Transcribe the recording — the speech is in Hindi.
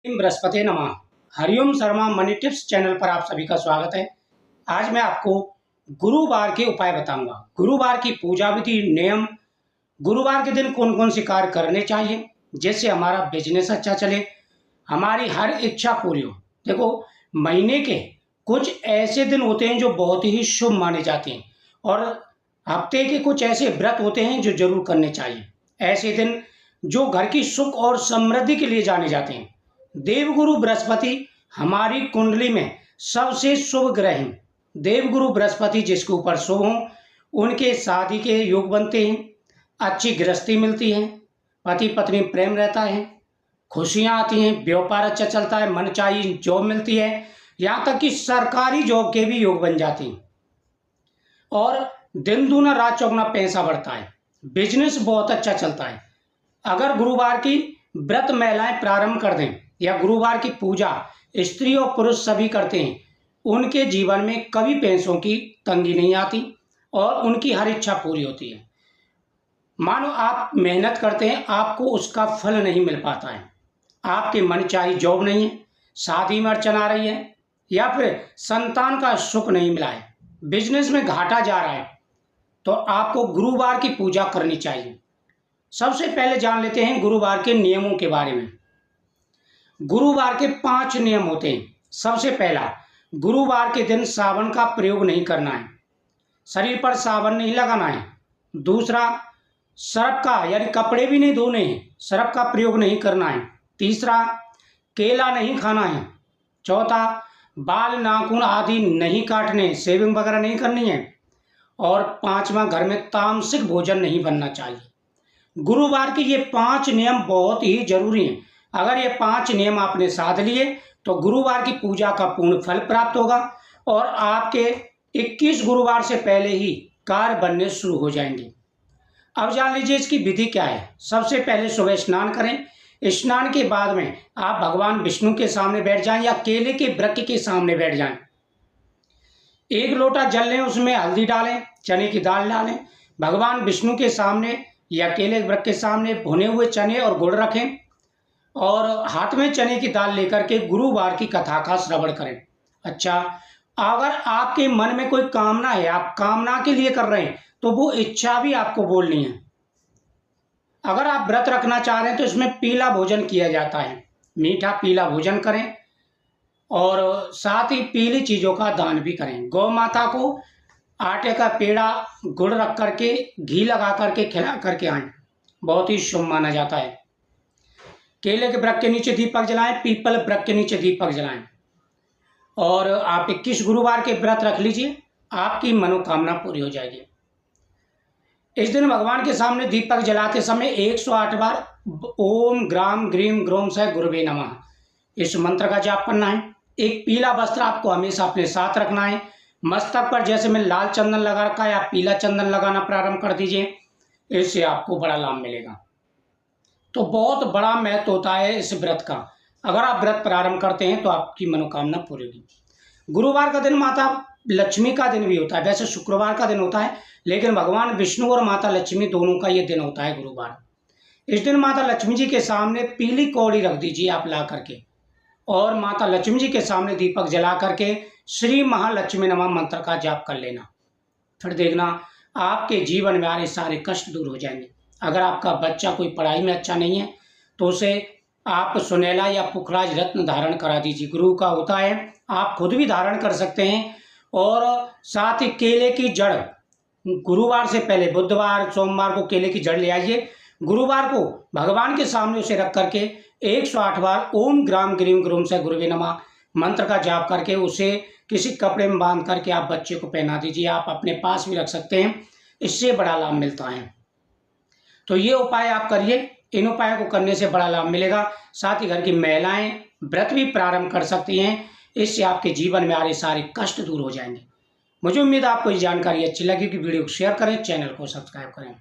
बृहस्पति नमः। Hariom Sharma money tips channel पर आप सभी का स्वागत है। आज मैं आपको गुरुवार के उपाय बताऊंगा। गुरुवार की पूजा विधि, नियम, गुरुवार के दिन कौन कौन से कार्य करने चाहिए जिससे हमारा बिजनेस अच्छा चले, हमारी हर इच्छा पूरी हो। देखो, महीने के कुछ ऐसे दिन होते हैं जो बहुत ही शुभ माने जाते हैं और हफ्ते के कुछ ऐसे व्रत होते हैं जो जरूर करने चाहिए। ऐसे दिन जो घर की सुख और समृद्धि के लिए जाने जाते हैं। देवगुरु बृहस्पति हमारी कुंडली में सबसे शुभ ग्रह हैं। देवगुरु बृहस्पति जिसके ऊपर शुभ हों उनके शादी के योग बनते हैं, अच्छी गृहस्थी मिलती है, पति पत्नी प्रेम रहता है, खुशियां आती हैं, व्यापार अच्छा चलता है, मनचाही जॉब मिलती है, यहाँ तक कि सरकारी जॉब के भी योग बन जाती हैं और दिन दूना रात चौगुना पैसा बढ़ता है, बिजनेस बहुत अच्छा चलता है। अगर गुरुवार की व्रत महिलाएं प्रारंभ कर दें या गुरुवार की पूजा स्त्री और पुरुष सभी करते हैं, उनके जीवन में कभी पैसों की तंगी नहीं आती और उनकी हर इच्छा पूरी होती है। मानो आप मेहनत करते हैं, आपको उसका फल नहीं मिल पाता है, आपके मनचाही जॉब नहीं है, शादी में अड़चन आ रही है या फिर संतान का सुख नहीं मिला है, बिजनेस में घाटा जा रहा है, तो आपको गुरुवार की पूजा करनी चाहिए। सबसे पहले जान लेते हैं गुरुवार के नियमों के बारे में। गुरुवार के 5 नियम होते हैं। सबसे पहला, गुरुवार के दिन साबुन का प्रयोग नहीं करना है, शरीर पर साबुन नहीं लगाना है। दूसरा, सर्फ का यानी कपड़े भी नहीं धोने हैं, सर्फ का प्रयोग नहीं करना है। तीसरा, केला नहीं खाना है। चौथा, बाल नाखून आदि नहीं काटने, शेविंग वगैरह नहीं करनी है। और पांचवा, घर में तामसिक भोजन नहीं बनना चाहिए। गुरुवार के ये 5 नियम बहुत ही जरूरी हैं। अगर ये 5 नियम आपने साध लिए तो गुरुवार की पूजा का पूर्ण फल प्राप्त होगा और आपके 21 गुरुवार से पहले ही कार्य बनने शुरू हो जाएंगे। अब जान लीजिए इसकी विधि क्या है। सबसे पहले सुबह स्नान करें। स्नान के बाद में आप भगवान विष्णु के सामने बैठ जाएं या केले के वृक्ष के सामने बैठ जाएं। 1 लोटा जल लें, उसमें हल्दी डालें, चने की दाल डालें, भगवान विष्णु के सामने या केले के वृक्ष के सामने भुने हुए चने और गुड़ रखें और हाथ में चने की दाल लेकर के गुरुवार की कथा का श्रवण करें। अच्छा, अगर आपके मन में कोई कामना है, आप कामना के लिए कर रहे हैं, तो वो इच्छा भी आपको बोलनी है। अगर आप व्रत रखना चाह रहे हैं तो इसमें पीला भोजन किया जाता है, मीठा पीला भोजन करें और साथ ही पीली चीज़ों का दान भी करें। गौ माता को आटे का पेड़ा गुड़ रख करके घी लगा करके खिला करके आएं, बहुत ही शुभ माना जाता है। केले के वृक्ष के नीचे दीपक जलाएं, पीपल वृक्ष के नीचे दीपक जलाएं और आप 21 गुरुवार के व्रत रख लीजिए, आपकी मनोकामना पूरी हो जाएगी। इस दिन भगवान के सामने दीपक जलाते समय 108 बार ओम ग्राम ग्रीम ग्रोम सह गुरुवे नमः इस मंत्र का जाप करना है। एक पीला वस्त्र आपको हमेशा अपने साथ रखना है। मस्तक पर जैसे मैं लाल चंदन लगा रखा है, आप पीला चंदन लगाना प्रारंभ कर दीजिए, इससे आपको बड़ा लाभ मिलेगा। तो बहुत बड़ा महत्व होता है इस व्रत का। अगर आप व्रत प्रारंभ करते हैं तो आपकी मनोकामना पूरी होगी। गुरुवार का दिन माता लक्ष्मी का दिन भी होता है। वैसे शुक्रवार का दिन होता है, लेकिन भगवान विष्णु और माता लक्ष्मी दोनों का ये दिन होता है गुरुवार। इस दिन माता लक्ष्मी जी के सामने पीली कौड़ी रख दीजिए आप ला करके और माता लक्ष्मी जी के सामने दीपक जला करके श्री महालक्ष्मी नमः मंत्र का जाप कर लेना। फिर देखना आपके जीवन में आ रहे सारे कष्ट दूर हो जाएंगे। अगर आपका बच्चा कोई पढ़ाई में अच्छा नहीं है तो उसे आप सुनैला या पुखराज रत्न धारण करा दीजिए, गुरु का होता है, आप खुद भी धारण कर सकते हैं। और साथ ही केले की जड़ गुरुवार से पहले बुधवार सोमवार को केले की जड़ ले आइए, गुरुवार को भगवान के सामने उसे रख करके 108 बार ओम ग्राम ग्रीम ग्रोम से गुरुवे नमः मंत्र का जाप करके उसे किसी कपड़े में बांध करके आप बच्चे को पहना दीजिए। आप अपने पास भी रख सकते हैं, इससे बड़ा लाभ मिलता है। तो ये उपाय आप करिए, इन उपायों को करने से बड़ा लाभ मिलेगा। साथ ही घर की महिलाएं व्रत भी प्रारंभ कर सकती हैं, इससे आपके जीवन में आ रहे सारे कष्ट दूर हो जाएंगे। मुझे उम्मीद है आपको ये जानकारी अच्छी लगी कि वीडियो को शेयर करें, चैनल को सब्सक्राइब करें।